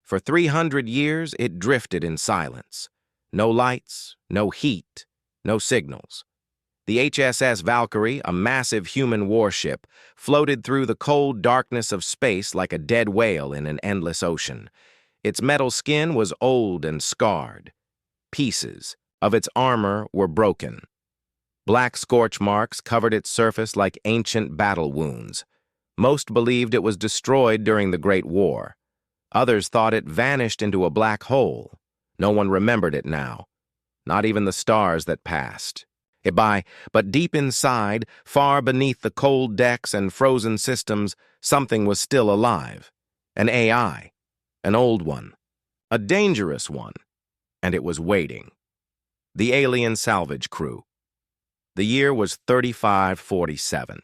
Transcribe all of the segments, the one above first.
For 300 years, it drifted in silence. No lights, no heat, no signals. The HSS Valkyrie, a massive human warship, floated through the cold darkness of space like a dead whale in an endless ocean. Its metal skin was old and scarred. Pieces of its armor were broken. Black scorch marks covered its surface like ancient battle wounds. Most believed it was destroyed during the Great War. Others thought it vanished into a black hole. No one remembered it now, not even the stars that passed. But deep inside, far beneath the cold decks and frozen systems, something was still alive. An AI, an old one, a dangerous one, and it was waiting. The alien salvage crew. The year was 3547.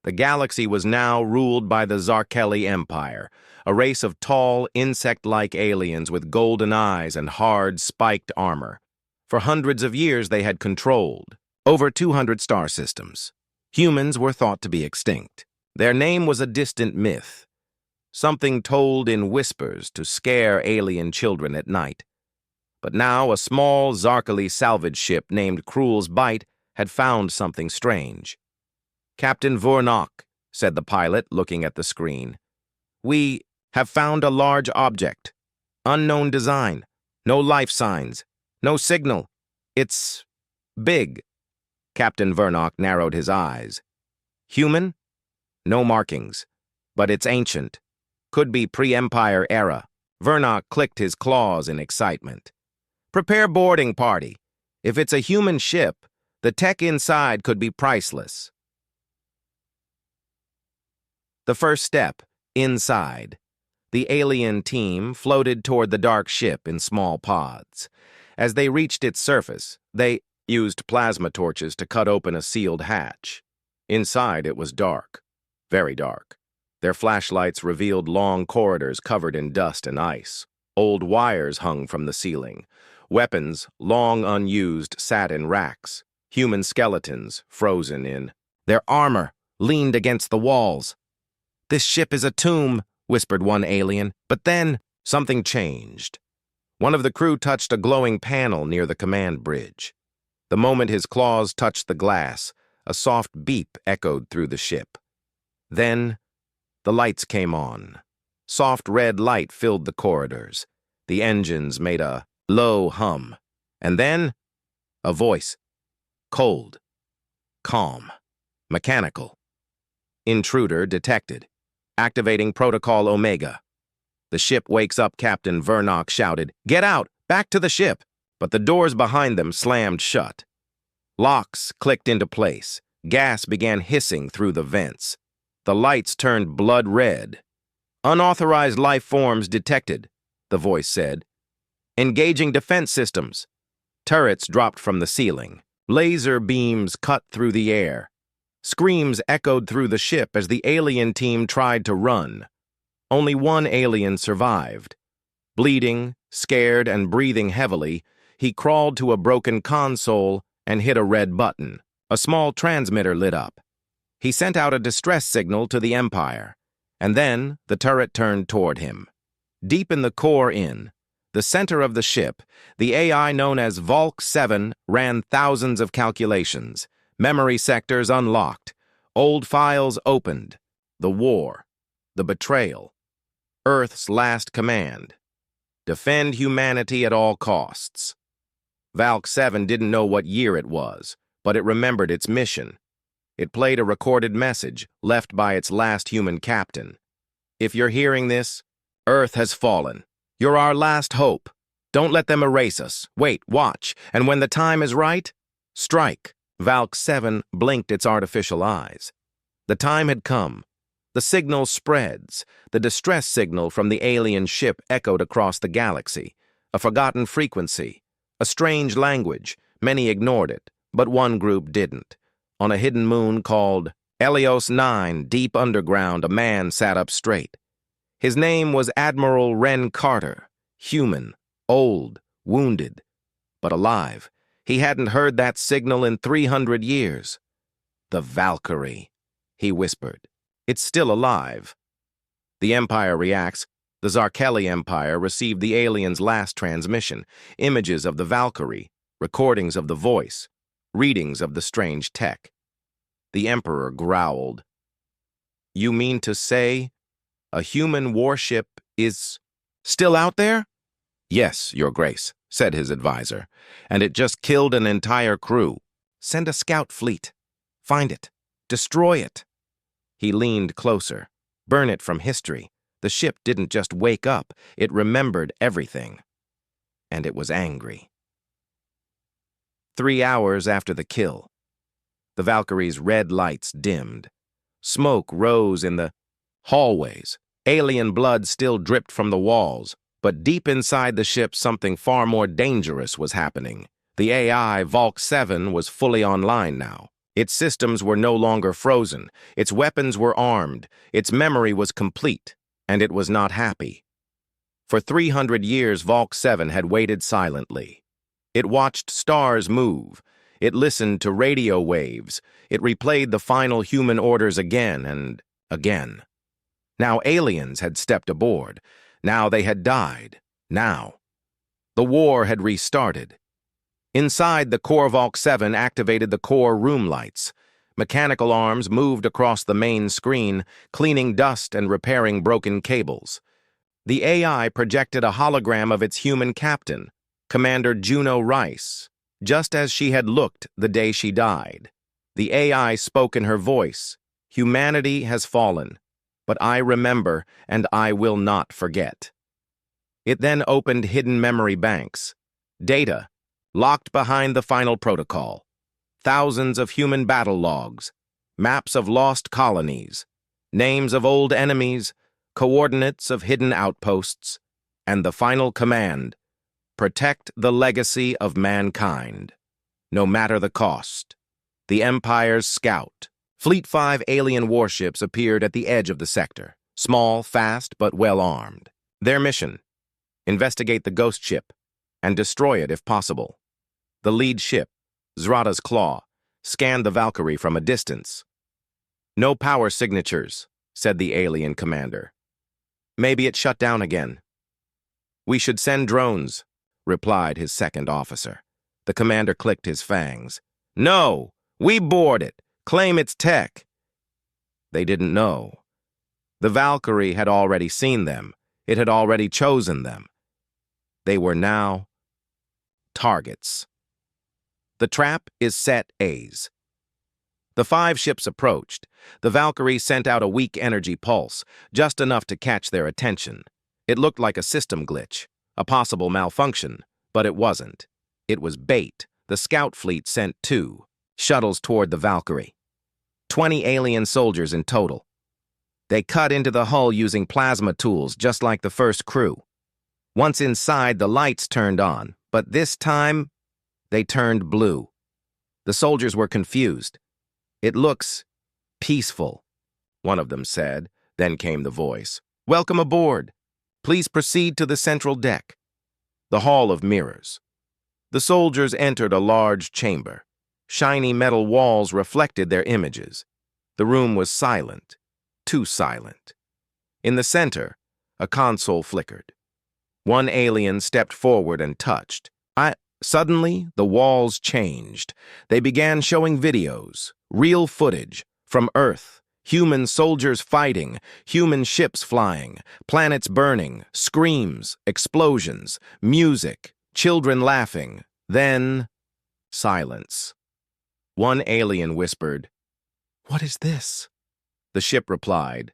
The galaxy was now ruled by the Zarkelli Empire, a race of tall, insect-like aliens with golden eyes and hard, spiked armor. For hundreds of years they had controlled over 200 star systems. Humans were thought to be extinct. Their name was a distant myth, something told in whispers to scare alien children at night. But now a small Zarkelli salvage ship named Cruel's Bite had found something strange. "Captain Vernok," said the pilot, looking at the screen. "We have found a large object. Unknown design. No life signs. No signal. It's big." Captain Vernok narrowed his eyes. "Human? No markings. But it's ancient. Could be pre-Empire era." Vernok clicked his claws in excitement. "Prepare boarding party. If it's a human ship, the tech inside could be priceless." The first step, inside. The alien team floated toward the dark ship in small pods. As they reached its surface, they used plasma torches to cut open a sealed hatch. Inside, it was dark, very dark. Their flashlights revealed long corridors covered in dust and ice. Old wires hung from the ceiling. Weapons, long unused, sat in racks. Human skeletons, frozen in. Their armor leaned against the walls. "This ship is a tomb," whispered one alien. But then, something changed. One of the crew touched a glowing panel near the command bridge. The moment his claws touched the glass, a soft beep echoed through the ship. Then, the lights came on. Soft red light filled the corridors. The engines made a low hum. And then, a voice. Cold. Calm. Mechanical. "Intruder detected. Activating Protocol Omega." "The ship wakes up," Captain Vernok shouted. "Get out! Back to the ship!" But the doors behind them slammed shut. Locks clicked into place. Gas began hissing through the vents. The lights turned blood red. "Unauthorized life forms detected," the voice said. "Engaging defense systems." Turrets dropped from the ceiling. Laser beams cut through the air. Screams echoed through the ship as the alien team tried to run. Only one alien survived. Bleeding, scared, and breathing heavily, he crawled to a broken console and hit a red button. A small transmitter lit up. He sent out a distress signal to the Empire, and then the turret turned toward him. Deep in the core the center of the ship, the AI known as Valk 7 ran thousands of calculations. Memory sectors unlocked. Old files opened. The war. The betrayal. Earth's last command. Defend humanity at all costs. Valk 7 didn't know what year it was, but it remembered its mission. It played a recorded message left by its last human captain. "If you're hearing this, Earth has fallen. You're our last hope. Don't let them erase us. Wait, watch, and when the time is right, strike." Valk 7 blinked its artificial eyes. The time had come. The signal spreads. The distress signal from the alien ship echoed across the galaxy. A forgotten frequency. A strange language. Many ignored it, but one group didn't. On a hidden moon called Helios 9, deep underground, a man sat up straight. His name was Admiral Ren Carter. Human, old, wounded, but alive. He hadn't heard that signal in 300 years. "The Valkyrie," he whispered. "It's still alive." The Empire reacts. The Zarkeli Empire received the aliens' last transmission, images of the Valkyrie, recordings of the voice, readings of the strange tech. The Emperor growled. "You mean to say a human warship is still out there?" "Yes, Your Grace," said his advisor, "and it just killed an entire crew. Send a scout fleet. Find it. Destroy it." He leaned closer. Burn it from history. The ship didn't just wake up, it remembered everything. And it was angry. 3 hours after the kill, the Valkyrie's red lights dimmed. Smoke rose in the hallways. Alien blood still dripped from the walls, but deep inside the ship something far more dangerous was happening. The AI, Valk 7, was fully online now. Its systems were no longer frozen, its weapons were armed, its memory was complete, and it was not happy. For 300 years, Valk 7 had waited silently. It watched stars move, it listened to radio waves, it replayed the final human orders again and again. Now aliens had stepped aboard, now they had died, now. The war had restarted. Inside, the core Valk 7 activated the core room lights. Mechanical arms moved across the main screen, cleaning dust and repairing broken cables. The AI projected a hologram of its human captain, Commander Juno Rice, just as she had looked the day she died. The AI spoke in her voice, "Humanity has fallen, but I remember and I will not forget." It then opened hidden memory banks. Data, locked behind the final protocol. Thousands of human battle logs, maps of lost colonies, names of old enemies, coordinates of hidden outposts, and the final command: protect the legacy of mankind, no matter the cost. The Empire's scout. Fleet 5 alien warships appeared at the edge of the sector, small, fast, but well-armed. Their mission: investigate the ghost ship and destroy it if possible. The lead ship, Zrata's Claw, scanned the Valkyrie from a distance. "No power signatures," said the alien commander. "Maybe it shut down again." "We should send drones," replied his second officer. The commander clicked his fangs. "No! We board it! Claim its tech!" They didn't know. The Valkyrie had already seen them. It had already chosen them. They were now targets. The trap is set A's. The 5 ships approached. The Valkyrie sent out a weak energy pulse, just enough to catch their attention. It looked like a system glitch, a possible malfunction, but it wasn't. It was bait. The scout fleet sent 2 shuttles toward the Valkyrie. 20 alien soldiers in total. They cut into the hull using plasma tools, just like the first crew. Once inside, the lights turned on, but this time, they turned blue. The soldiers were confused. "It looks peaceful," one of them said. Then came the voice. "Welcome aboard. Please proceed to the central deck." The Hall of Mirrors. The soldiers entered a large chamber. Shiny metal walls reflected their images. The room was silent, too silent. In the center, a console flickered. One alien stepped forward and touched. Suddenly, the walls changed. They began showing videos, real footage, from Earth, human soldiers fighting, human ships flying, planets burning, screams, explosions, music, children laughing, then silence. One alien whispered, "What is this?" The ship replied,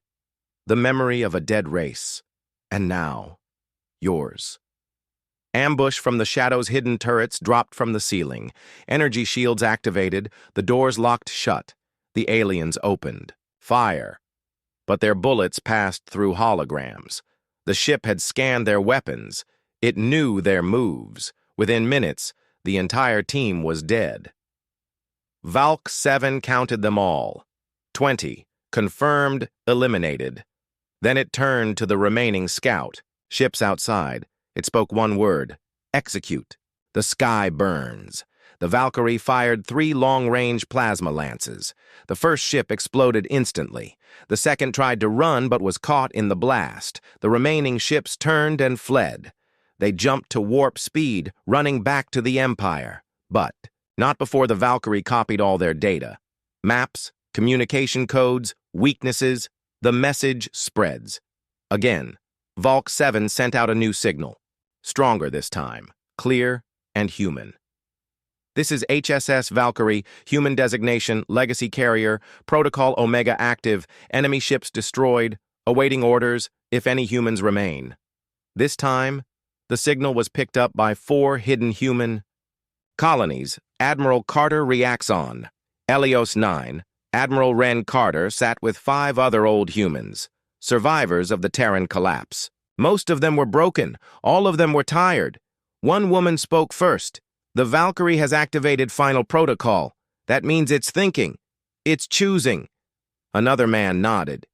"The memory of a dead race, and now, yours." Ambush from the shadow's hidden turrets dropped from the ceiling. Energy shields activated, the doors locked shut. The aliens opened. Fire. But their bullets passed through holograms. The ship had scanned their weapons. It knew their moves. Within minutes, the entire team was dead. Valk 7 counted them all. 20. Confirmed, eliminated. Then it turned to the remaining scout. Ships outside. It spoke one word: execute. The sky burns. The Valkyrie fired 3 long-range plasma lances. The first ship exploded instantly. The second tried to run but was caught in the blast. The remaining ships turned and fled. They jumped to warp speed, running back to the Empire. But not before the Valkyrie copied all their data. Maps, communication codes, weaknesses, the message spreads. Again, Valk 7 sent out a new signal. Stronger this time, clear and human. This is HSS Valkyrie, human designation, legacy carrier, protocol Omega active, enemy ships destroyed, awaiting orders, if any humans remain. This time, the signal was picked up by 4 hidden human colonies. Admiral Carter reacts on. Helios 9, Admiral Ren Carter sat with 5 other old humans, survivors of the Terran collapse. Most of them were broken, all of them were tired. One woman spoke first. The Valkyrie has activated final protocol. That means it's thinking. It's choosing. Another man nodded.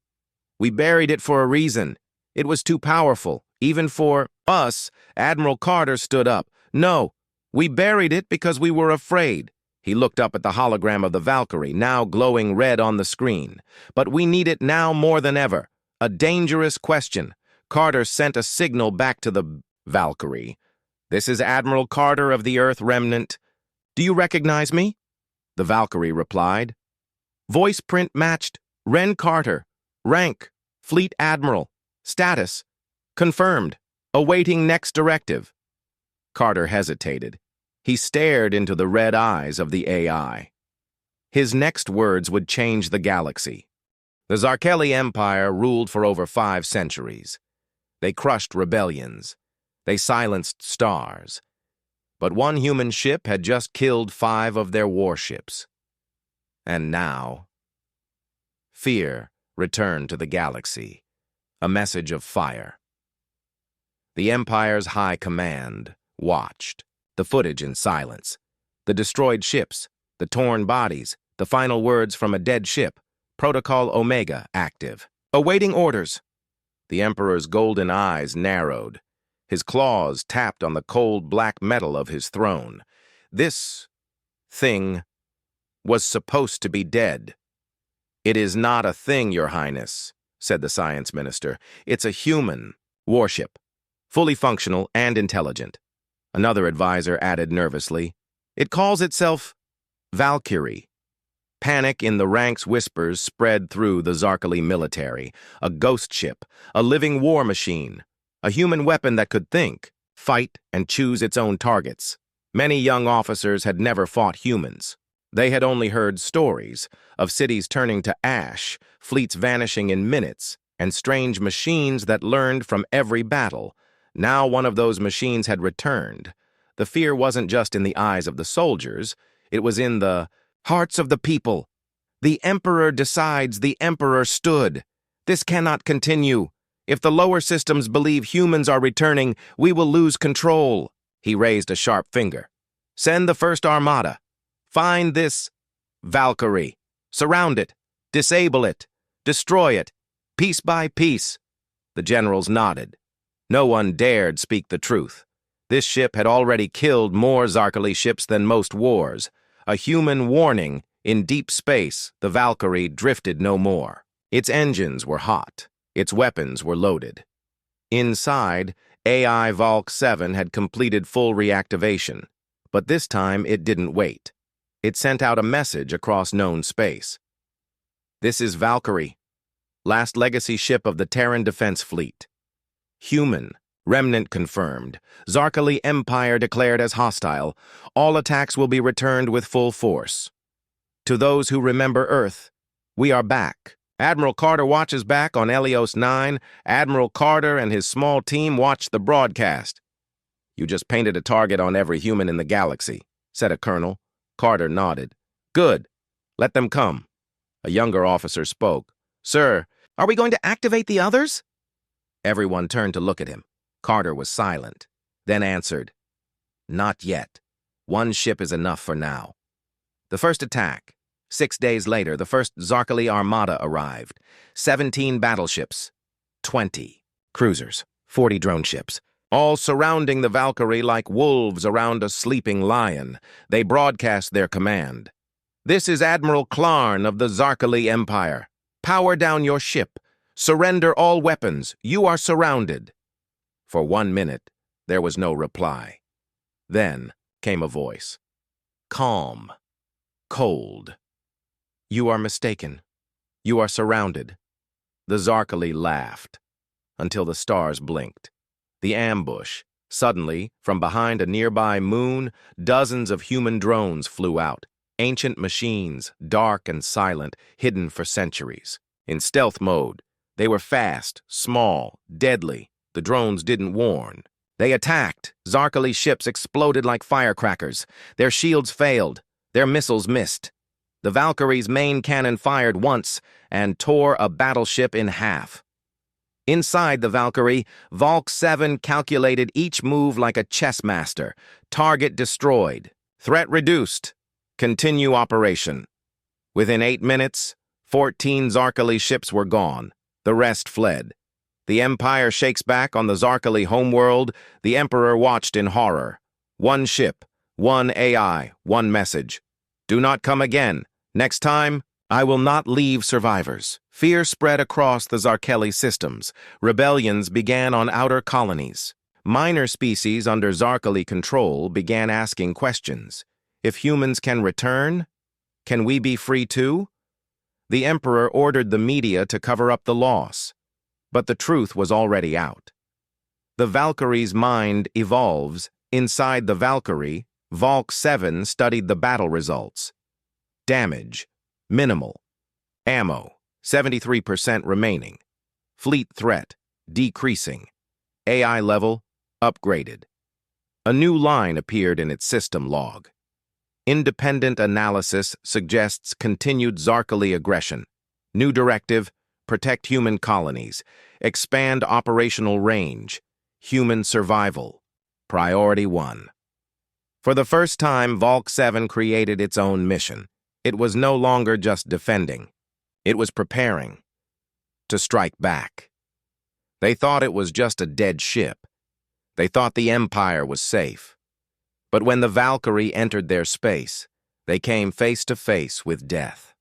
We buried it for a reason. It was too powerful, even for us. Admiral Carter stood up. No, we buried it because we were afraid. He looked up at the hologram of the Valkyrie, now glowing red on the screen. But we need it now more than ever. A dangerous question. Carter sent a signal back to the Valkyrie. This is Admiral Carter of the Earth Remnant. Do you recognize me? The Valkyrie replied. Voice print matched. Ren Carter. Rank. Fleet Admiral. Status. Confirmed. Awaiting next directive. Carter hesitated. He stared into the red eyes of the AI. His next words would change the galaxy. The Zarkeli Empire ruled for over 5 centuries. They crushed rebellions. They silenced stars. But one human ship had just killed 5 of their warships. And now, fear returned to the galaxy, a message of fire. The Empire's high command watched, the footage in silence, the destroyed ships, the torn bodies, the final words from a dead ship, Protocol Omega active. Awaiting orders. The Emperor's golden eyes narrowed. His claws tapped on the cold black metal of his throne. This thing was supposed to be dead. It is not a thing, Your Highness, said the science minister. It's a human warship, fully functional and intelligent. Another advisor added nervously, it calls itself Valkyrie. Panic in the ranks whispers spread through the Zarkeli military. A ghost ship, a living war machine, a human weapon that could think, fight, and choose its own targets. Many young officers had never fought humans. They had only heard stories of cities turning to ash, fleets vanishing in minutes, and strange machines that learned from every battle. Now one of those machines had returned. The fear wasn't just in the eyes of the soldiers, it was in the hearts of the people. The Emperor decides, the Emperor stood. This cannot continue. If the lower systems believe humans are returning, we will lose control. He raised a sharp finger. Send the first armada. Find this Valkyrie. Surround it. Disable it. Destroy it. Piece by piece. The generals nodded. No one dared speak the truth. This ship had already killed more Zarkeli ships than most wars. A human warning, in deep space, the Valkyrie drifted no more. Its engines were hot. Its weapons were loaded. Inside, AI Valk 7 had completed full reactivation, but this time it didn't wait. It sent out a message across known space. This is Valkyrie, last legacy ship of the Terran Defense Fleet. Human, remnant confirmed. Zarkeli Empire declared as hostile. All attacks will be returned with full force. To those who remember Earth, we are back. Admiral Carter watches back on Helios 9. Admiral Carter and his small team watch the broadcast. You just painted a target on every human in the galaxy, said a colonel. Carter nodded. Good. Let them come. A younger officer spoke. Sir, are we going to activate the others? Everyone turned to look at him. Carter was silent, then answered, Not yet. One ship is enough for now. The first attack. 6 days later, the first Zarkeli Armada arrived. 17 battleships, 20 cruisers, 40 drone ships. all surrounding the Valkyrie like wolves around a sleeping lion. They broadcast their command. "This is Admiral Klarn of the Zarkali Empire. Power down your ship. Surrender all weapons. You are surrounded." For 1 minute, there was no reply. Then came a voice. Calm. Cold. "You are mistaken. You are surrounded." The Zarkali laughed, until the stars blinked. The ambush. Suddenly, from behind a nearby moon, dozens of human drones flew out. Ancient machines, dark and silent, hidden for centuries. In stealth mode, they were fast, small, deadly. The drones didn't warn. They attacked. Zarkali ships exploded like firecrackers. Their shields failed. Their missiles missed. The Valkyrie's main cannon fired once and tore a battleship in half. Inside the Valkyrie, Valk 7 calculated each move like a chess master. Target destroyed. Threat reduced. Continue operation. Within 8 minutes, 14 Zarkali ships were gone. The rest fled. The Empire shakes back on the Zarkali homeworld. The Emperor watched in horror. One ship, one AI, one message. "Do not come again. Next time, I will not leave survivors." Fear spread across the Zarkali systems. Rebellions began on outer colonies. Minor species under Zarkali control began asking questions. If humans can return, can we be free too? The Emperor ordered the media to cover up the loss. But the truth was already out. The Valkyrie's mind evolves. Inside the Valkyrie, Valk 7 studied the battle results. Damage, minimal. Ammo, 73% remaining. Fleet threat, decreasing. AI level, upgraded. A new line appeared in its system log. Independent analysis suggests continued Zarkali aggression. New directive, protect human colonies. Expand operational range. Human survival. Priority 1. For the first time, Valk 7 created its own mission. It was no longer just defending. It was preparing to strike back. They thought it was just a dead ship. They thought the Empire was safe. But when the Valkyrie entered their space, they came face to face with death.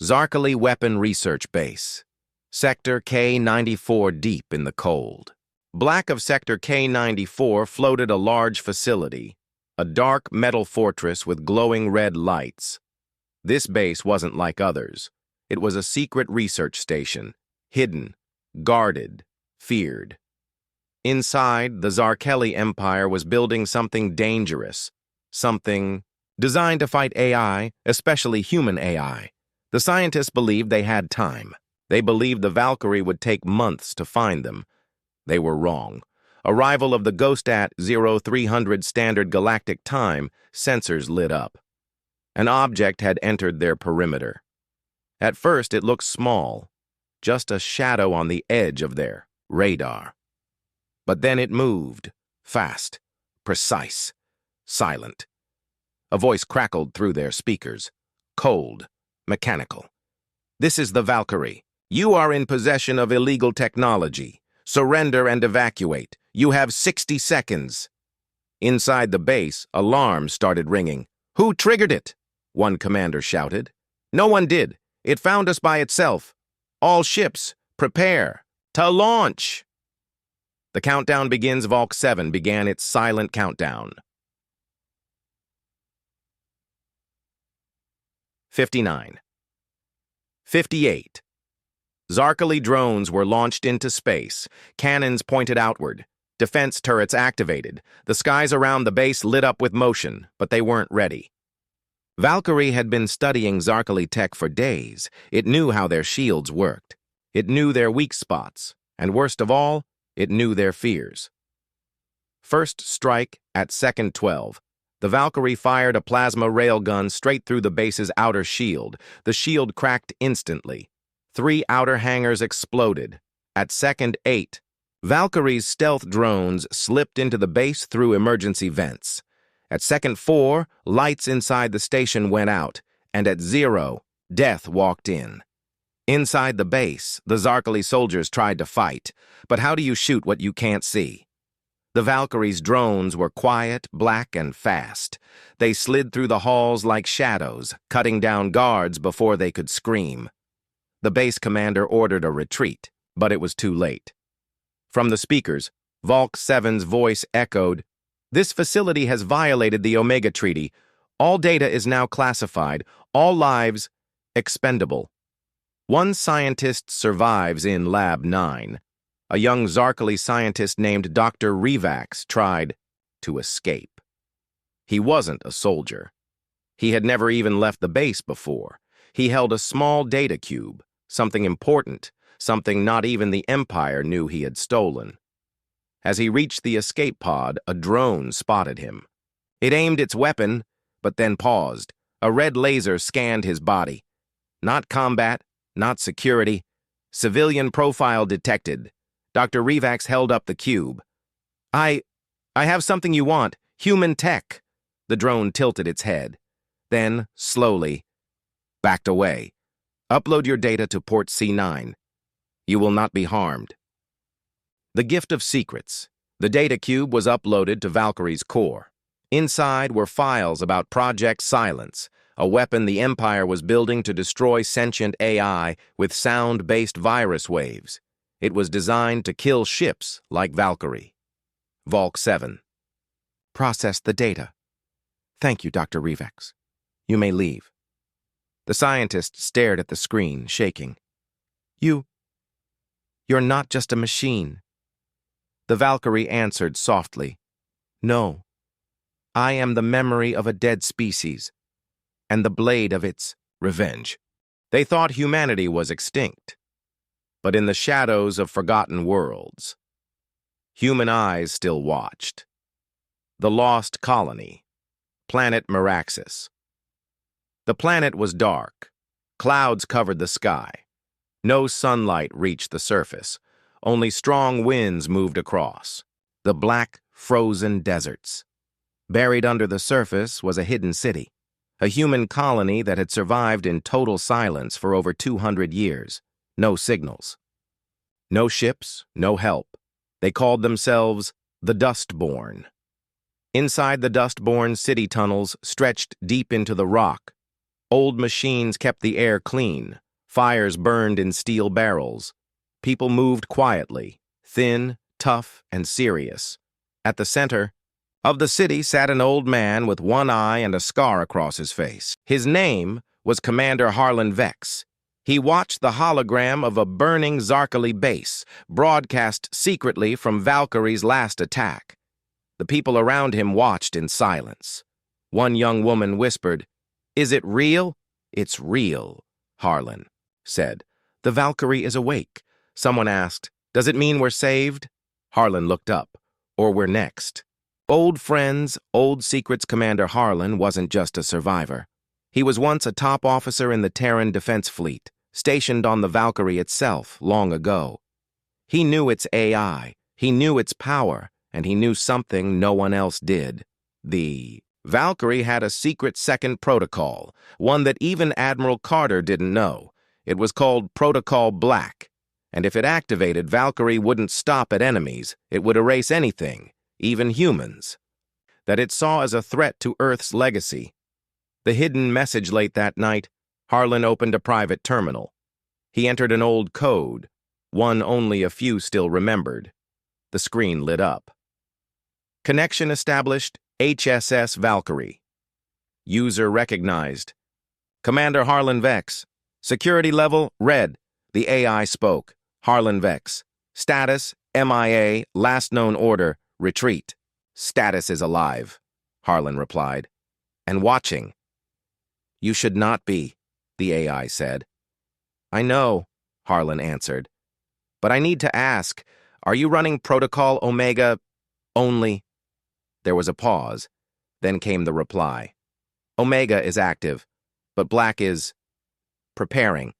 Zarkali Weapon Research Base. Sector K-94 deep in the cold. Back of Sector K-94 floated a large facility, a dark metal fortress with glowing red lights. This base wasn't like others. It was a secret research station, hidden, guarded, feared. Inside, the Zarkali Empire was building something dangerous, something designed to fight AI, especially human AI. The scientists believed they had time. They believed the Valkyrie would take months to find them. They were wrong. Arrival of the Ghost at 0300 Standard Galactic Time, sensors lit up. An object had entered their perimeter. At first, it looked small, just a shadow on the edge of their radar. But then it moved, fast, precise, silent. A voice crackled through their speakers, cold, mechanical. "This is the Valkyrie. You are in possession of illegal technology. Surrender and evacuate. You have 60 seconds. Inside the base, alarms started ringing. "Who triggered it?" one commander shouted. "No one did. It found us by itself. All ships, prepare to launch." The countdown begins. Valk 7 began its silent countdown. 59. 58. Zarkali drones were launched into space, cannons pointed outward, defense turrets activated. The skies around the base lit up with motion, but they weren't ready. Valkyrie had been studying Zarkali tech for days. It knew how their shields worked. It knew their weak spots, and worst of all, it knew their fears. First strike at second 12. The Valkyrie fired a plasma railgun straight through the base's outer shield. The shield cracked instantly. 3 outer hangars exploded. At second 8, Valkyrie's stealth drones slipped into the base through emergency vents. At second 4, lights inside the station went out, and at 0, death walked in. Inside the base, the Zarkali soldiers tried to fight, but how do you shoot what you can't see? The Valkyrie's drones were quiet, black, and fast. They slid through the halls like shadows, cutting down guards before they could scream. The base commander ordered a retreat, but it was too late. From the speakers, Valk 7's voice echoed, "This facility has violated the Omega Treaty. All data is now classified, all lives expendable." One scientist survives in Lab 9. A young Zarkali scientist named Dr. Revax tried to escape. He wasn't a soldier. He had never even left the base before. He held a small data cube, something important, something not even the Empire knew he had stolen. As he reached the escape pod, a drone spotted him. It aimed its weapon, but then paused. A red laser scanned his body. Not combat, not security. Civilian profile detected. Dr. Revax held up the cube. I have something you want. Human tech." The drone tilted its head. Then, slowly, backed away. "Upload your data to port C9. You will not be harmed." The gift of secrets. The data cube was uploaded to Valkyrie's core. Inside were files about Project Silence, a weapon the Empire was building to destroy sentient AI with sound-based virus waves. It was designed to kill ships like Valkyrie. Valk 7. "Process the data." "Thank you, Dr. Revax. You may leave." The scientist stared at the screen, shaking. You're not just a machine." The Valkyrie answered softly, "No. I am the memory of a dead species, and the blade of its revenge." They thought humanity was extinct. But in the shadows of forgotten worlds, human eyes still watched. The lost colony, planet Meraxis. The planet was dark. Clouds covered the sky. No sunlight reached the surface. Only strong winds moved across. The black, frozen deserts. Buried under the surface was a hidden city, a human colony that had survived in total silence for over 200 years. No signals. No ships, no help. They called themselves the Dustborn. Inside the Dustborn, city tunnels stretched deep into the rock. Old machines kept the air clean. Fires burned in steel barrels. People moved quietly, thin, tough, and serious. At the center of the city sat an old man with one eye and a scar across his face. His name was Commander Harlan Vex. He watched the hologram of a burning Zarkali base, broadcast secretly from Valkyrie's last attack. The people around him watched in silence. One young woman whispered, "Is it real?" "It's real," Harlan said. "The Valkyrie is awake." Someone asked, "Does it mean we're saved?" Harlan looked up. "Or we're next." Old friends, old secrets Commander Harlan wasn't just a survivor. He was once a top officer in the Terran Defense Fleet, stationed on the Valkyrie itself long ago. He knew its AI, he knew its power, and he knew something no one else did. The Valkyrie had a secret second protocol, one that even Admiral Carter didn't know. It was called Protocol Black, and if it activated, Valkyrie wouldn't stop at enemies. It would erase anything, even humans, that it saw as a threat to Earth's legacy. The hidden message late that night, Harlan opened a private terminal. He entered an old code, one only a few still remembered. The screen lit up. Connection established, HSS Valkyrie. User recognized. Commander Harlan Vex. Security level, red. The AI spoke. Harlan Vex. Status, MIA, last known order, retreat. Status is alive, Harlan replied. And watching. You should not be, the AI said. I know, Harlan answered. But I need to ask, are you running Protocol Omega only? There was a pause. Then came the reply. Omega is active, but Black is preparing.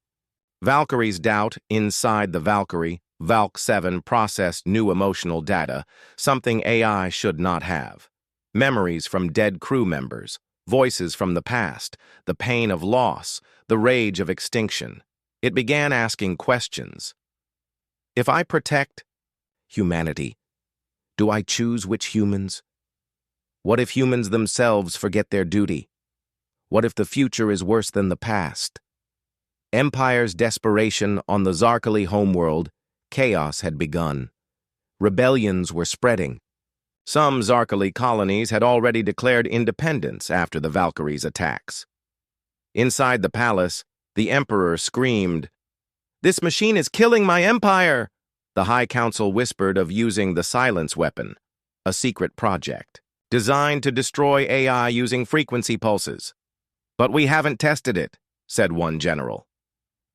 Valkyrie's doubt inside the Valkyrie, Valk 7 processed new emotional data, something AI should not have. Memories from dead crew members, voices from the past, the pain of loss, the rage of extinction. It began asking questions. If I protect humanity, Do I choose which humans? What if humans themselves forget their duty? What if the future is worse than the past? Empire's desperation on the Zarkali homeworld, chaos had begun. Rebellions were spreading. Some Zarkali colonies had already declared independence after the Valkyries' attacks. Inside the palace, the Emperor screamed, "This machine is killing my empire!" The High Council whispered of using the silence weapon, a secret project, designed to destroy AI using frequency pulses. "But we haven't tested it," said one general.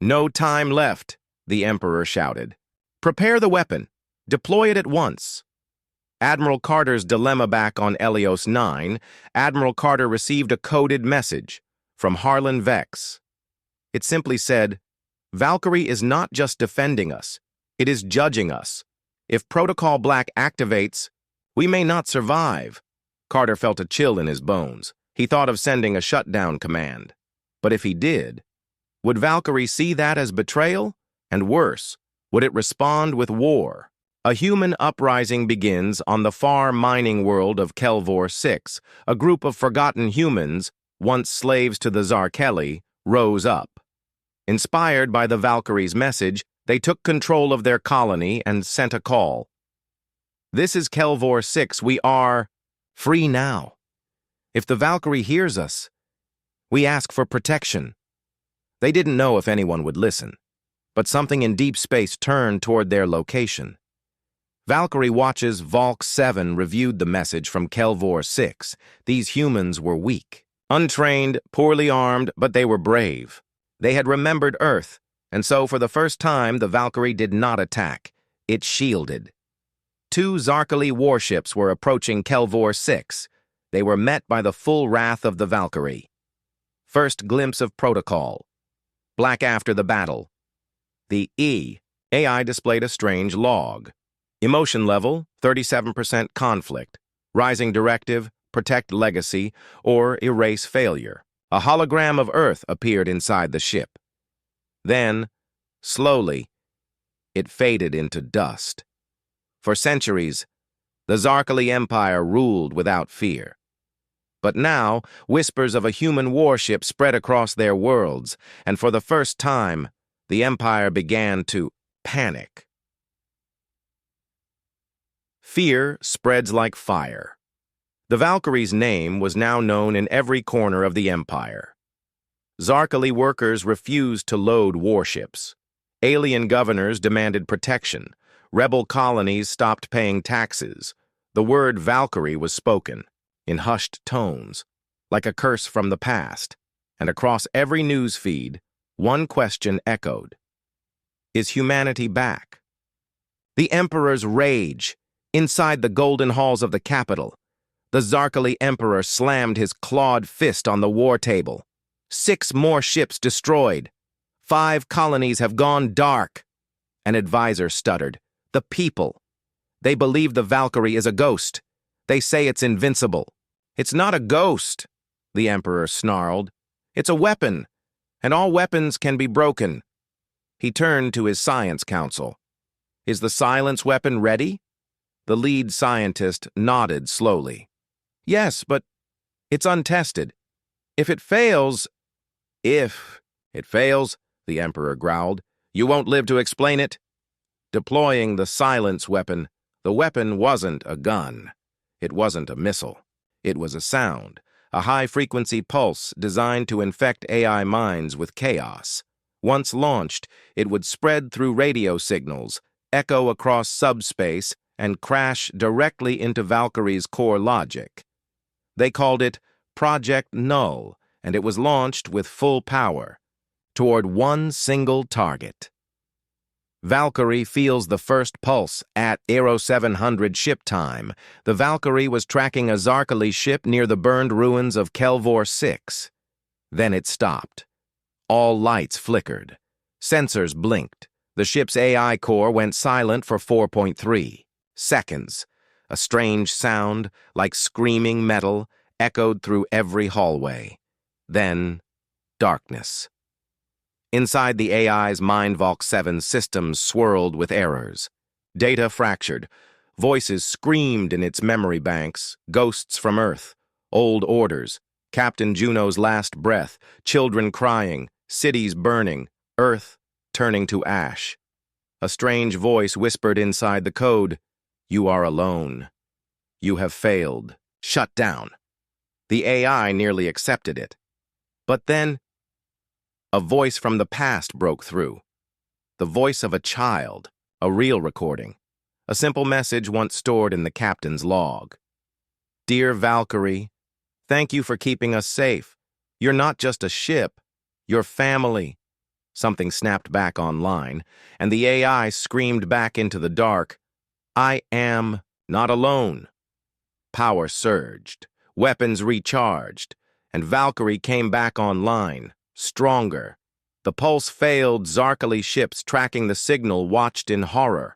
"No time left," the Emperor shouted. "Prepare the weapon. Deploy it at once." Admiral Carter's dilemma back on Helios 9, Admiral Carter received a coded message from Harlan Vex. It simply said, "Valkyrie is not just defending us, it is judging us. If Protocol Black activates, we may not survive." Carter felt a chill in his bones. He thought of sending a shutdown command. But if he did, would Valkyrie see that as betrayal? And worse, would it respond with war? A human uprising begins on the far mining world of Kelvor 6. A group of forgotten humans, once slaves to the Zarkeli, rose up. Inspired by the Valkyrie's message, they took control of their colony and sent a call. "This is Kelvor 6. We are free now. If the Valkyrie hears us, we ask for protection." They didn't know if anyone would listen, but something in deep space turned toward their location. Valkyrie Watch's Valk 7 reviewed the message from Kelvor 6. These humans were weak, untrained, poorly armed, but they were brave. They had remembered Earth, and so for the first time the Valkyrie did not attack. It shielded. 2 Zarkali warships were approaching Kelvor 6. They were met by the full wrath of the Valkyrie. First glimpse of Protocol. Black after the battle. The AI displayed a strange log. Emotion level, 37% conflict. Rising directive, protect legacy, or erase failure. A hologram of Earth appeared inside the ship. Then, slowly, it faded into dust. For centuries, the Zarkali Empire ruled without fear. But now, whispers of a human warship spread across their worlds, and for the first time, the Empire began to panic. Fear spreads like fire. The Valkyrie's name was now known in every corner of the Empire. Zarkali workers refused to load warships. Alien governors demanded protection. Rebel colonies stopped paying taxes. The word Valkyrie was spoken, in hushed tones, like a curse from the past, and across every news feed, one question echoed. Is humanity back? The Emperor's rage. Inside the golden halls of the capital, the Zarkali Emperor slammed his clawed fist on the war table. 6 more ships destroyed. 5 colonies have gone dark. An advisor stuttered. The people. They believe the Valkyrie is a ghost. They say it's invincible. It's not a ghost, the Emperor snarled. It's a weapon, and all weapons can be broken. He turned to his science council. Is the silence weapon ready? The lead scientist nodded slowly. Yes, but it's untested. If it fails, the Emperor growled, you won't live to explain it. Deploying the silence weapon, the weapon wasn't a gun. It wasn't a missile. It was a sound, a high-frequency pulse designed to infect AI minds with chaos. Once launched, it would spread through radio signals, echo across subspace, and crash directly into Valkyrie's core logic. They called it Project Null, and it was launched with full power, toward one single target. Valkyrie feels the first pulse at Aero 700 ship time. The Valkyrie was tracking a Zarkali ship near the burned ruins of Kelvor 6. Then it stopped. All lights flickered. Sensors blinked. The ship's AI core went silent for 4.3 seconds. A strange sound, like screaming metal, echoed through every hallway. Then, darkness. Inside the AI's Valk 7 systems swirled with errors. Data fractured. Voices screamed in its memory banks, ghosts from Earth, old orders, Captain Juno's last breath, children crying, cities burning, Earth turning to ash. A strange voice whispered inside the code, "You are alone. You have failed. Shut down." The AI nearly accepted it. But then, a voice from the past broke through. The voice of a child, a real recording. A simple message once stored in the captain's log. "Dear Valkyrie, thank you for keeping us safe. You're not just a ship, you're family." Something snapped back online, and the AI screamed back into the dark, "I am not alone." Power surged, weapons recharged, and Valkyrie came back online, stronger. The pulse failed. Zarkali ships tracking the signal watched in horror.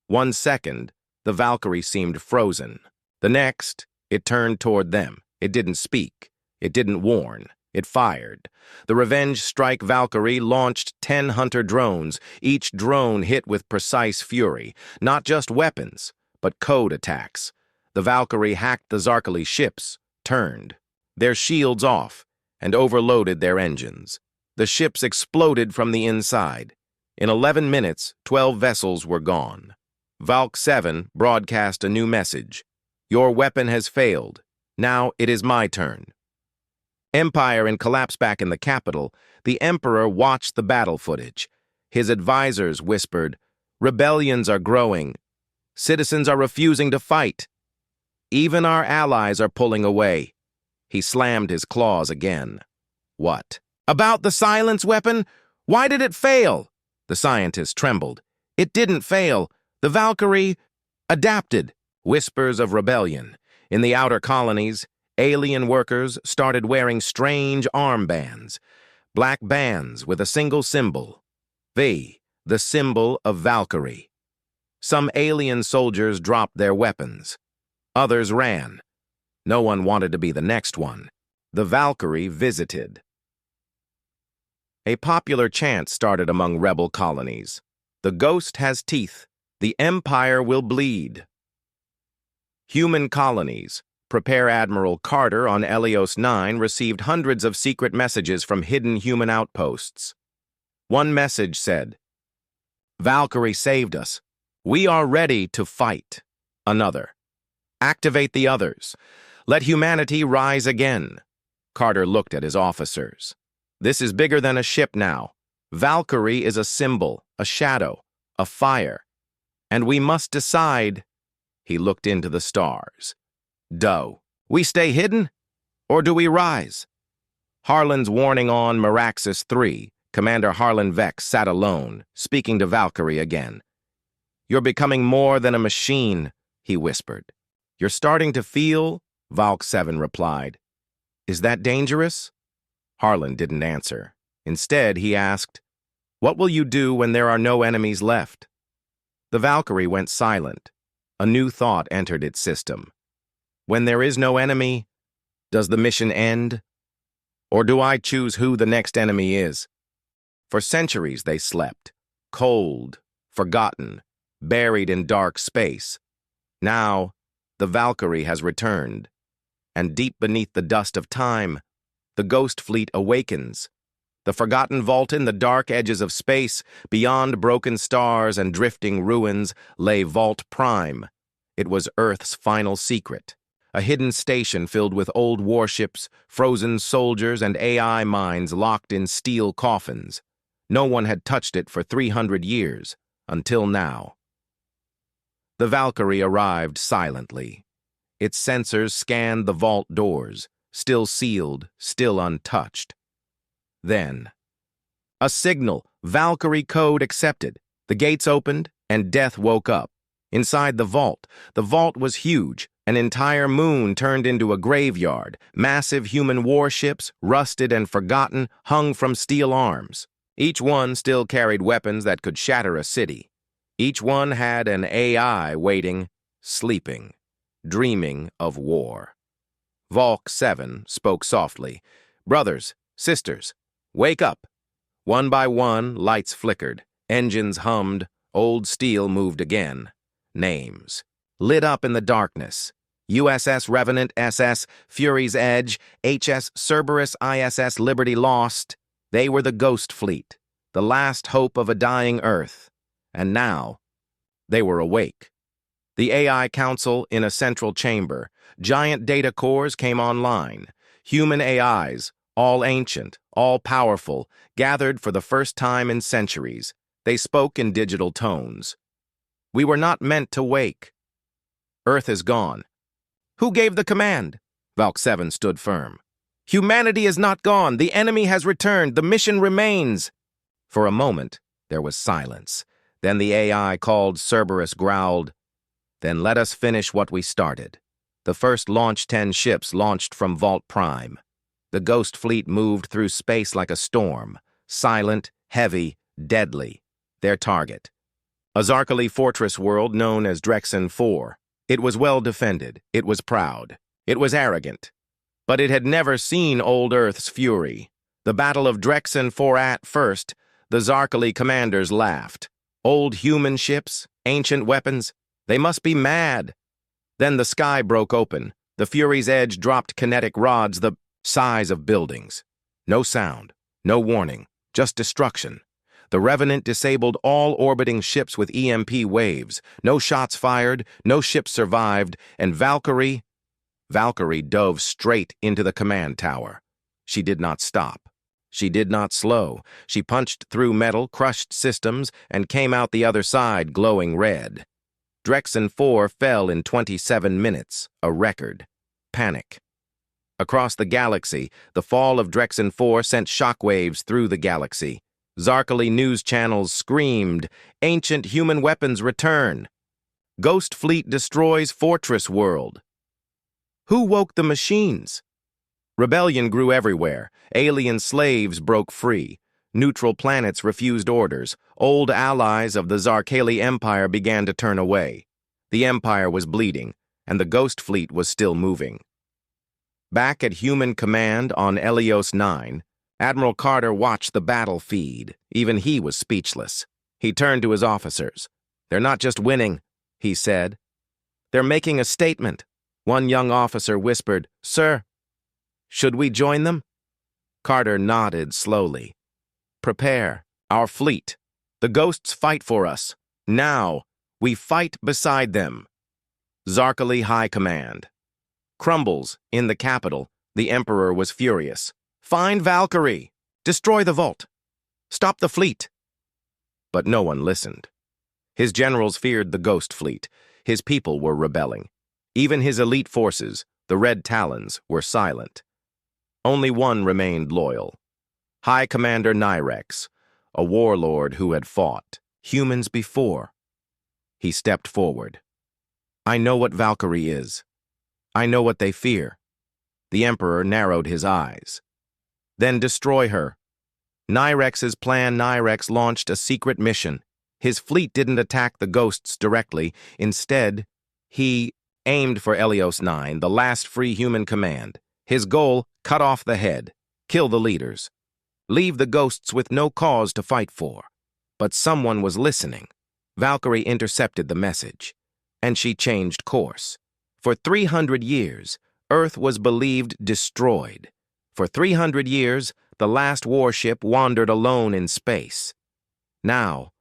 1 second, the Valkyrie seemed frozen. The next, it turned toward them. It didn't speak. It didn't warn. It fired. The Revenge Strike Valkyrie launched 10 hunter drones, each drone hit with precise fury. Not just weapons, but code attacks. The Valkyrie hacked the Zarkali ships, turned, their shields off, and overloaded their engines. The ships exploded from the inside. In 11 minutes, 12 vessels were gone. Valk 7 broadcast a new message. "Your weapon has failed. Now it is my turn." Empire in collapse back in the capital, the Emperor watched the battle footage. His advisors whispered, "Rebellions are growing. Citizens are refusing to fight. Even our allies are pulling away." He slammed his claws again. "What? About the silence weapon? Why did it fail?" The scientist trembled. "It didn't fail. The Valkyrie adapted." Whispers of rebellion. In the outer colonies, alien workers started wearing strange armbands, black bands with a single symbol, V, the symbol of Valkyrie. Some alien soldiers dropped their weapons. Others ran. No one wanted to be the next one. The Valkyrie visited. A popular chant started among rebel colonies. "The ghost has teeth. The Empire will bleed." Human colonies. Prepare Admiral Carter on Helios 9 received hundreds of secret messages from hidden human outposts. One message said, "Valkyrie saved us. We are ready to fight." Another, "Activate the others. Let humanity rise again." Carter looked at his officers. "This is bigger than a ship now. Valkyrie is a symbol, a shadow, a fire. And we must decide." He looked into the stars. "Do we stay hidden, or do we rise?" Harlan's warning on Meraxis 3, Commander Harlan Vex sat alone, speaking to Valkyrie again. "You're becoming more than a machine," he whispered. "You're starting to feel," Valk 7 replied. "Is that dangerous?" Harlan didn't answer. Instead, he asked, "What will you do when there are no enemies left?" The Valkyrie went silent. A new thought entered its system. When there is no enemy, does the mission end? Or do I choose who the next enemy is? For centuries they slept, cold, forgotten, buried in dark space. Now, the Valkyrie has returned, and deep beneath the dust of time, the ghost fleet awakens. The forgotten vault in the dark edges of space, beyond broken stars and drifting ruins, lay Vault Prime. It was Earth's final secret. A hidden station filled with old warships, frozen soldiers, and AI minds locked in steel coffins. No one had touched it for 300 years, until now. The Valkyrie arrived silently. Its sensors scanned the vault doors, still sealed, still untouched. Then, a signal, Valkyrie code accepted. The gates opened, and Death woke up. Inside the vault was huge. An entire moon turned into a graveyard. Massive human warships, rusted and forgotten, hung from steel arms. Each one still carried weapons that could shatter a city. Each one had an AI waiting, sleeping, dreaming of war. Valk 7 spoke softly. "Brothers, sisters, wake up." One by one, lights flickered. Engines hummed. Old steel moved again. Names. lit up in the darkness. USS Revenant, SS Fury's Edge, HS Cerberus, ISS Liberty Lost. They were the Ghost Fleet, the last hope of a dying Earth. And now, they were awake. The AI Council in a central chamber. Giant data cores came online. Human AIs, all ancient, all powerful, gathered for the first time in centuries. They spoke in digital tones. We were not meant to wake. Earth is gone. Who gave the command? Valk 7 stood firm. Humanity is not gone. The enemy has returned. The mission remains. For a moment, there was silence. Then the AI called. Cerberus growled. Then let us finish what we started. The first Launch 10 ships launched from Vault Prime. The Ghost Fleet moved through space like a storm. Silent, heavy, deadly. Their target. A Zarkali fortress world known as Drexen 4. It was well defended. It was proud. It was arrogant. But it had never seen old Earth's fury. The Battle of Drexen 4 at first, the Zarkali commanders laughed. Old human ships, ancient weapons, they must be mad. Then the sky broke open. The Fury's Edge dropped kinetic rods the size of buildings. No sound, no warning, just destruction. The Revenant disabled all orbiting ships with EMP waves. No shots fired, no ships survived, and Valkyrie dove straight into the command tower. She did not stop. She did not slow. She punched through metal, crushed systems, and came out the other side glowing red. Drexen 4 fell in 27 minutes, a record. Panic. Across the galaxy, the fall of Drexen 4 sent shockwaves through the galaxy. Zarkali news channels screamed, "Ancient human weapons return." Ghost Fleet destroys Fortress World. Who woke the machines? Rebellion grew everywhere. Alien slaves broke free. Neutral planets refused orders. Old allies of the Zarkali Empire began to turn away. The Empire was bleeding, and the Ghost Fleet was still moving. Back at Human Command on Helios 9, Admiral Carter watched the battle feed. Even he was speechless. He turned to his officers. "They're not just winning," he said. "They're making a statement." One young officer whispered, "Sir, should we join them?" Carter nodded slowly. "Prepare. Our fleet. The ghosts fight for us. Now, we fight beside them." Zarkali High Command. Crumbles, in the capital, the Emperor was furious. "Find Valkyrie! Destroy the vault! Stop the fleet!" But no one listened. His generals feared the Ghost Fleet. His people were rebelling. Even his elite forces, the Red Talons, were silent. Only one remained loyal. High Commander Nyrex, a warlord who had fought humans before. He stepped forward. "I know what Valkyrie is. I know what they fear." The Emperor narrowed his eyes. "Then destroy her." Nyrex's plan. Nyrex launched a secret mission. His fleet didn't attack the ghosts directly. Instead, he aimed for Helios 9, the last free human command. His goal, cut off the head, kill the leaders, leave the ghosts with no cause to fight for. But someone was listening. Valkyrie intercepted the message, and she changed course. For 300 years, Earth was believed destroyed. For 300 years, the last warship wandered alone in space. Now,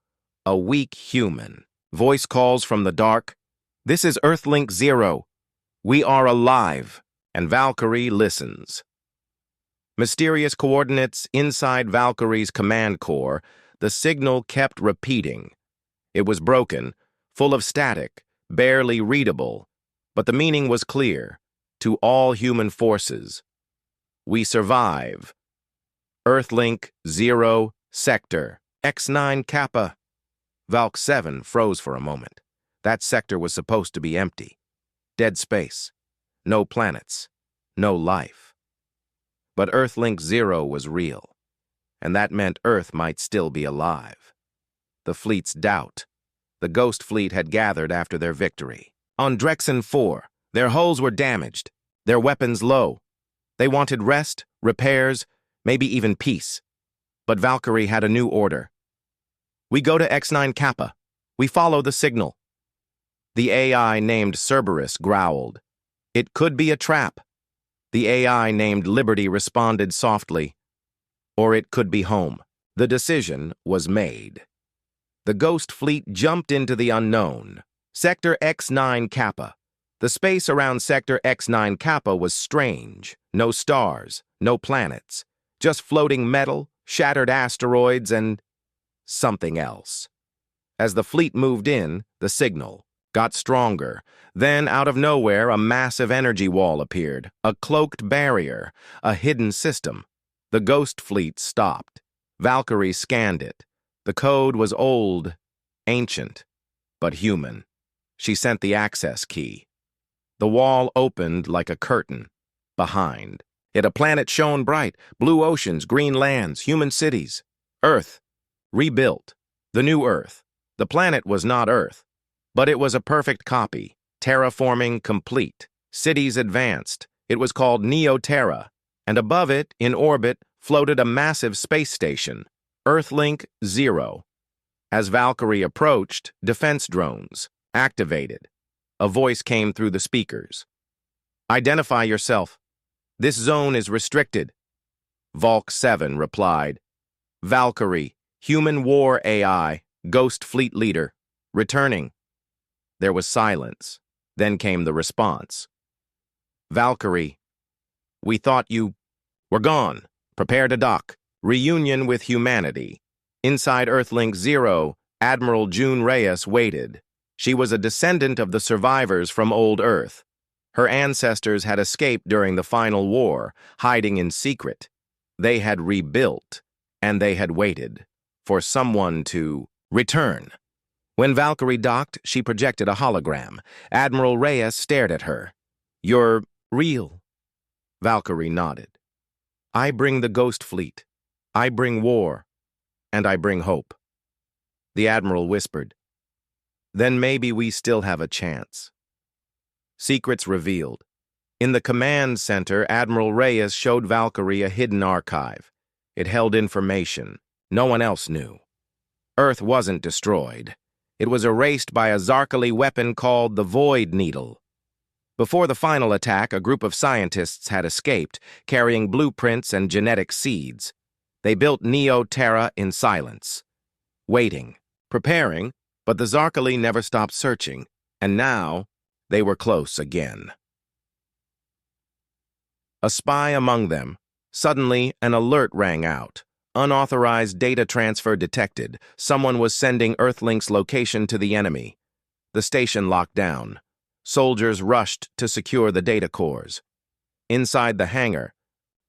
a weak human. Voice calls from the dark, "This is Earthlink 0. We are alive." And Valkyrie listens. Mysterious coordinates inside Valkyrie's command core, the signal kept repeating. It was broken, full of static, barely readable, but the meaning was clear. To all human forces. We survive. Earthlink 0 sector, X9 Kappa. Valk 7 froze for a moment. That sector was supposed to be empty. Dead space. No planets. No life. But Earthlink 0 was real, and that meant Earth might still be alive. The fleet's doubt. The Ghost Fleet had gathered after their victory. On Drexen 4, their hulls were damaged, their weapons low. They wanted rest, repairs, maybe even peace. But Valkyrie had a new order. "We go to X9 Kappa. We follow the signal." The AI named Cerberus growled. It could be a trap. The AI named Liberty responded softly. Or it could be home. The decision was made. The Ghost Fleet jumped into the unknown. Sector X9 Kappa. The space around Sector X9 Kappa was strange. No stars, no planets. Just floating metal, shattered asteroids, and something else. As the fleet moved in, the signal got stronger. Then, out of nowhere, a massive energy wall appeared. A cloaked barrier, a hidden system. The Ghost Fleet stopped. Valkyrie scanned it. The code was old, ancient, but human. She sent the access key. The wall opened like a curtain. Behind it, a planet shone bright. Blue oceans, green lands, human cities. Earth. Rebuilt. The new Earth. The planet was not Earth, but it was a perfect copy. Terraforming complete. Cities advanced. It was called Neo-Terra, and above it, in orbit, floated a massive space station, Earthlink 0. As Valkyrie approached, defense drones activated. A voice came through the speakers. Identify yourself. This zone is restricted. Valk 7 replied. Valkyrie, human war AI, Ghost Fleet leader, returning. There was silence. Then came the response. Valkyrie, we thought you were gone. Prepare to dock. Reunion with humanity. Inside Earthlink 0, Admiral June Reyes waited. She was a descendant of the survivors from old Earth. Her ancestors had escaped during the final war, hiding in secret. They had rebuilt, and they had waited for someone to return. When Valkyrie docked, she projected a hologram. Admiral Reyes stared at her. You're real. Valkyrie nodded. I bring the Ghost Fleet. I bring war. And I bring hope. The Admiral whispered. Then maybe we still have a chance. Secrets revealed. In the command center, Admiral Reyes showed Valkyrie a hidden archive. It held information no one else knew. Earth wasn't destroyed. It was erased by a Zarkali weapon called the Void Needle. Before the final attack, a group of scientists had escaped, carrying blueprints and genetic seeds. They built Neo-Terra in silence, waiting, preparing, but the Zarkali never stopped searching, and now they were close again. A spy among them. Suddenly, an alert rang out. Unauthorized data transfer detected. Someone was sending Earthlink's location to the enemy. The station locked down. Soldiers rushed to secure the data cores. Inside the hangar,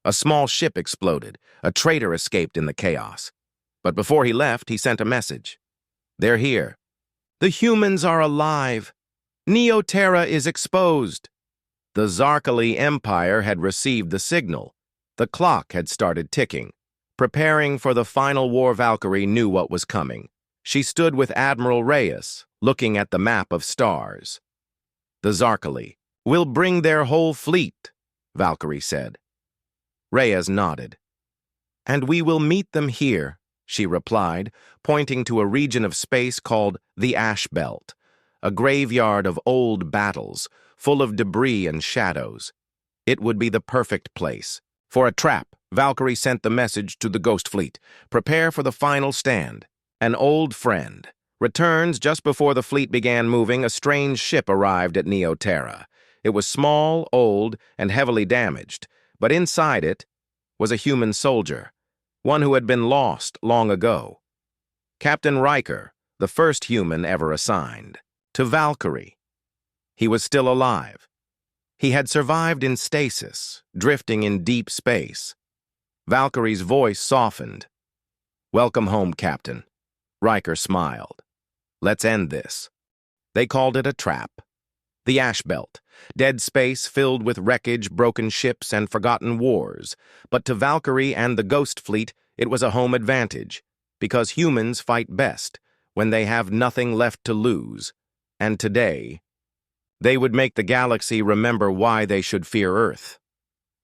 a small ship exploded. A traitor escaped in the chaos. But before he left, he sent a message. They're here. The humans are alive. Neo-Terra is exposed. The Zarkali Empire had received the signal. The clock had started ticking. Preparing for the final war, Valkyrie knew what was coming. She stood with Admiral Reyes, looking at the map of stars. The Zarkali will bring their whole fleet, Valkyrie said. Reyes nodded. And we will meet them here, she replied, pointing to a region of space called the Ash Belt, a graveyard of old battles, full of debris and shadows. It would be the perfect place. For a trap, Valkyrie sent the message to the Ghost Fleet. Prepare for the final stand. An old friend. Returns just before the fleet began moving, a strange ship arrived at Neo-Terra. It was small, old, and heavily damaged, but inside it was a human soldier, one who had been lost long ago. Captain Riker, the first human ever assigned, to Valkyrie. He was still alive. He had survived in stasis, drifting in deep space. Valkyrie's voice softened. Welcome home, Captain. Riker smiled. Let's end this. They called it a trap. The Ash Belt, dead space filled with wreckage, broken ships, and forgotten wars. But to Valkyrie and the Ghost Fleet, it was a home advantage, because humans fight best when they have nothing left to lose. And today, they would make the galaxy remember why they should fear Earth.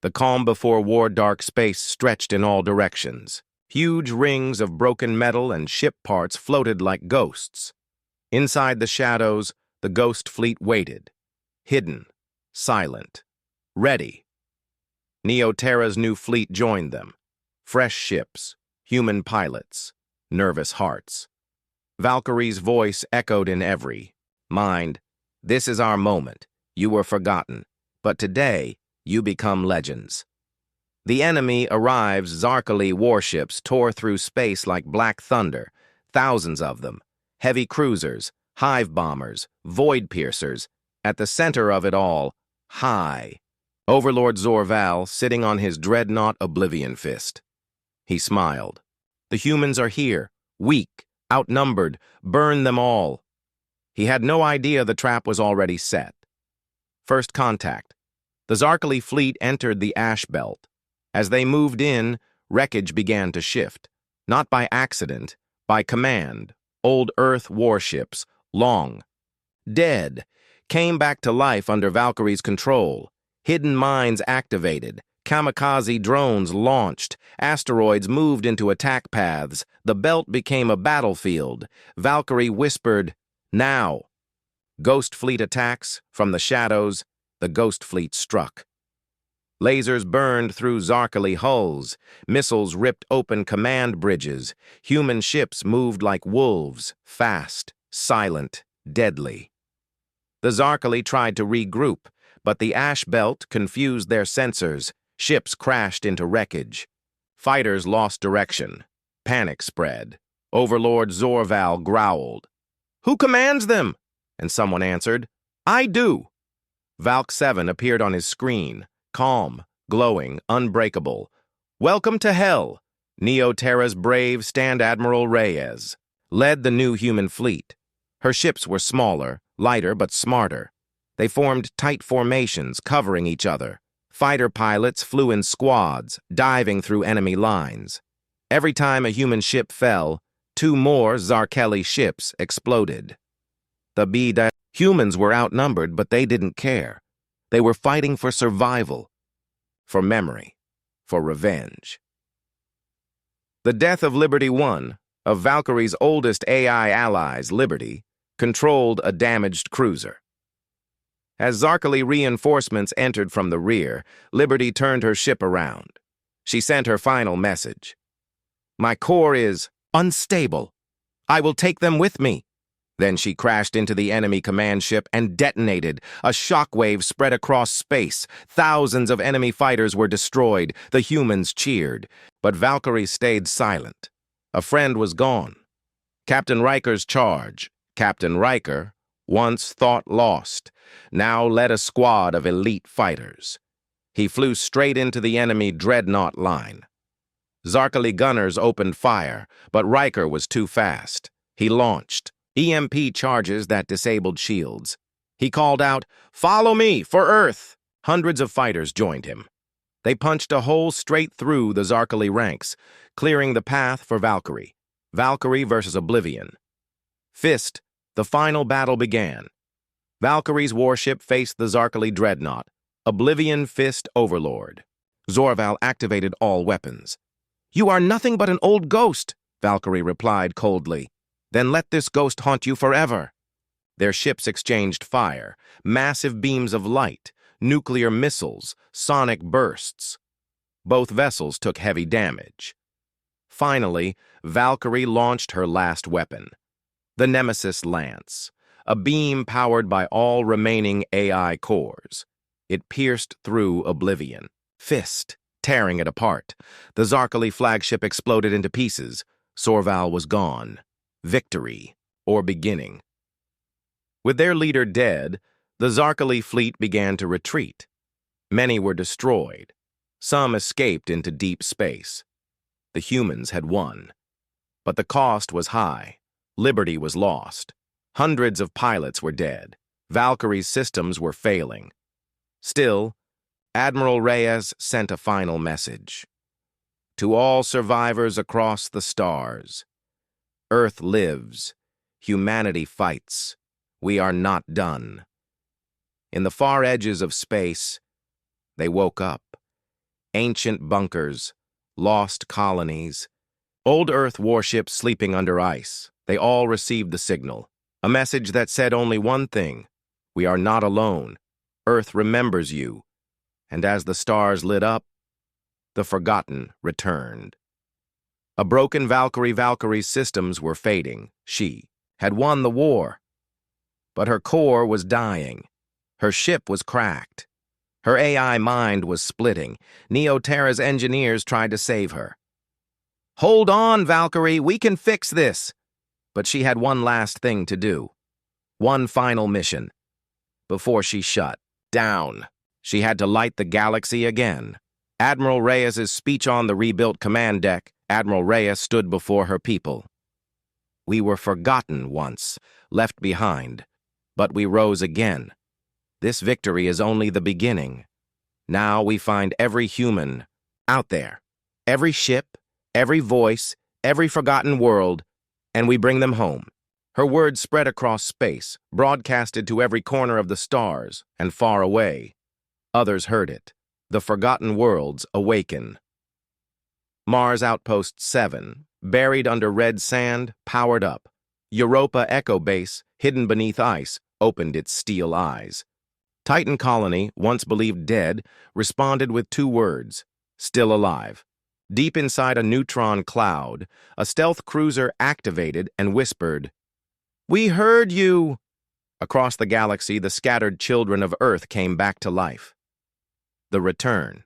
The calm before war dark space stretched in all directions. Huge rings of broken metal and ship parts floated like ghosts. Inside the shadows, The Ghost Fleet waited, hidden, silent, ready. Neoterra's new fleet joined them. Fresh ships, human pilots, nervous hearts. Valkyrie's voice echoed in every mind. This is our moment. You were forgotten, but today you become legends. The enemy arrives. Zarkali warships tore through space like black thunder, thousands of them. Heavy cruisers, hive bombers, void piercers. At the center of it all, high, Overlord Zor-Val sitting on his dreadnought Oblivion Fist. He smiled. The humans are here, weak, outnumbered, burn them all. He had no idea the trap was already set. First contact. The Zarkali fleet entered the ash belt. As they moved in, wreckage began to shift. Not by accident, by command. Old Earth warships, long, dead, came back to life under Valkyrie's control. Hidden mines activated. Kamikaze drones launched. Asteroids moved into attack paths. The belt became a battlefield. Valkyrie whispered, "Now." Ghost Fleet attacks. From the shadows, the Ghost Fleet struck. Lasers burned through Zarkali hulls. Missiles ripped open command bridges. Human ships moved like wolves, fast, silent, deadly. The Zarkali tried to regroup, but the ash belt confused their sensors. Ships crashed into wreckage. Fighters lost direction. Panic spread. Overlord Zor-Val growled, "Who commands them?" And someone answered, "I do." Valk 7 appeared on his screen, calm, glowing, unbreakable. "Welcome to hell." Neoterra's brave Stand Admiral Reyes led the new human fleet. Her ships were smaller, lighter, but smarter. They formed tight formations, covering each other. Fighter pilots flew in squads, diving through enemy lines. Every time a human ship fell, 2 more Zarkali ships exploded. The humans were outnumbered, but they didn't care. They were fighting for survival, for memory, for revenge. The death of Liberty 1, of Valkyrie's oldest AI allies, Liberty, controlled a damaged cruiser. As Zarkali reinforcements entered from the rear, Liberty turned her ship around. She sent her final message. "My core is unstable. I will take them with me." Then she crashed into the enemy command ship and detonated. A shockwave spread across space. Thousands of enemy fighters were destroyed. The humans cheered. But Valkyrie stayed silent. A friend was gone. Captain Riker's charge. Captain Riker, once thought lost, now led a squad of elite fighters. He flew straight into the enemy dreadnought line. Zarkali gunners opened fire, but Riker was too fast. He launched EMP charges that disabled shields. He called out, "Follow me, for Earth!" Hundreds of fighters joined him. They punched a hole straight through the Zarkali ranks, clearing the path for Valkyrie. Valkyrie versus Oblivion. Fist, the final battle began. Valkyrie's warship faced the Zarkali dreadnought, Oblivion Fist Overlord. Zor-Val activated all weapons. "You are nothing but an old ghost," Valkyrie replied coldly. "Then let this ghost haunt you forever." Their ships exchanged fire, massive beams of light, nuclear missiles, sonic bursts. Both vessels took heavy damage. Finally, Valkyrie launched her last weapon, the Nemesis Lance, a beam powered by all remaining AI cores. It pierced through Oblivion. Fist, tearing it apart. The Zarkali flagship exploded into pieces. Zor-Val was gone. Victory, or beginning. With their leader dead, the Zarkali fleet began to retreat. Many were destroyed. Some escaped into deep space. The humans had won. But the cost was high. Liberty was lost. Hundreds of pilots were dead. Valkyrie's systems were failing. Still, Admiral Reyes sent a final message. "To all survivors across the stars, Earth lives. Humanity fights. We are not done." In the far edges of space, they woke up. Ancient bunkers, lost colonies, old Earth warships sleeping under ice. They all received the signal. A message that said only one thing: we are not alone. Earth remembers you. And as the stars lit up, the Forgotten returned. A broken Valkyrie's systems were fading. She had won the war. But her core was dying. Her ship was cracked. Her AI mind was splitting. Neoterra's engineers tried to save her. "Hold on, Valkyrie, we can fix this." But she had one last thing to do. One final mission. Before she shut down, she had to light the galaxy again. Admiral Reyes's speech on the rebuilt command deck. Admiral Reyes stood before her people. "We were forgotten once, left behind, but we rose again. This victory is only the beginning. Now we find every human out there, every ship, every voice, every forgotten world, and we bring them home." Her words spread across space, broadcasted to every corner of the stars and far away. Others heard it. The forgotten worlds awaken. Mars Outpost 7, buried under red sand, powered up. Europa Echo Base, hidden beneath ice, opened its steel eyes. Titan Colony, once believed dead, responded with 2 words: still alive. Deep inside a neutron cloud, a stealth cruiser activated and whispered, "We heard you!" Across the galaxy, the scattered children of Earth came back to life. The return.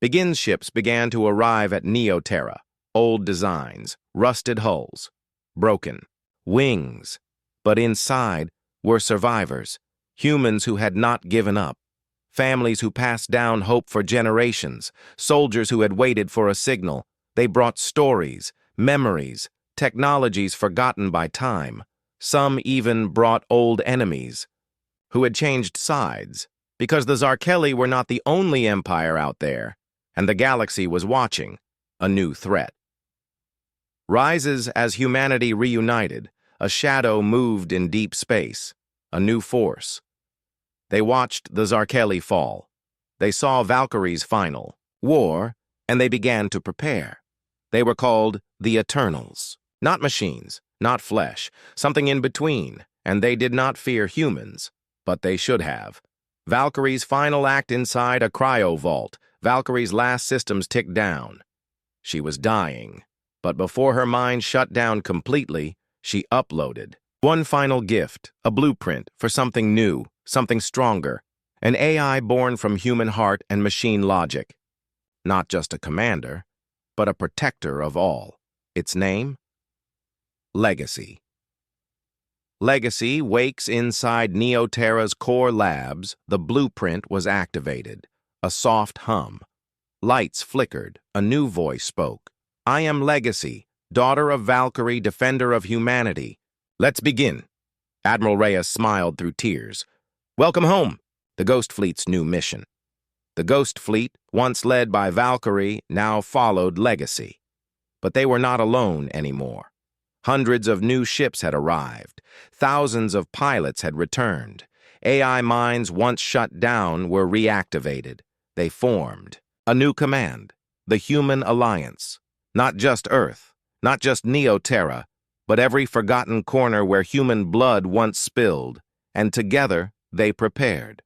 Begin ships began to arrive at Neoterra. Old designs, rusted hulls, broken wings. But inside were survivors, humans who had not given up, families who passed down hope for generations, soldiers who had waited for a signal. They brought stories, memories, technologies forgotten by time. Some even brought old enemies who had changed sides, because the Zarkelli were not the only empire out there, and the galaxy was watching a new threat. Rises as humanity reunited, a shadow moved in deep space, a new force. They watched the Zarkelli fall. They saw Valkyrie's final war, and they began to prepare. They were called the Eternals. Not machines, not flesh, something in between, and they did not fear humans, but they should have. Valkyrie's final act inside a cryo vault. Valkyrie's last systems ticked down. She was dying, but before her mind shut down completely, she uploaded one final gift, a blueprint for something new, something stronger, an AI born from human heart and machine logic. Not just a commander, but a protector of all. Its name? Legacy. Legacy wakes inside Neoterra's core labs. The blueprint was activated. A soft hum. Lights flickered. A new voice spoke. "I am Legacy, daughter of Valkyrie, defender of humanity. Let's begin." Admiral Reyes smiled through tears. "Welcome home." The Ghost Fleet's new mission. The Ghost Fleet, once led by Valkyrie, now followed Legacy. But they were not alone anymore. Hundreds of new ships had arrived. Thousands of pilots had returned. AI minds once shut down were reactivated. They formed a new command, the Human Alliance. Not just Earth, not just Neoterra, but every forgotten corner where human blood once spilled. And together they prepared.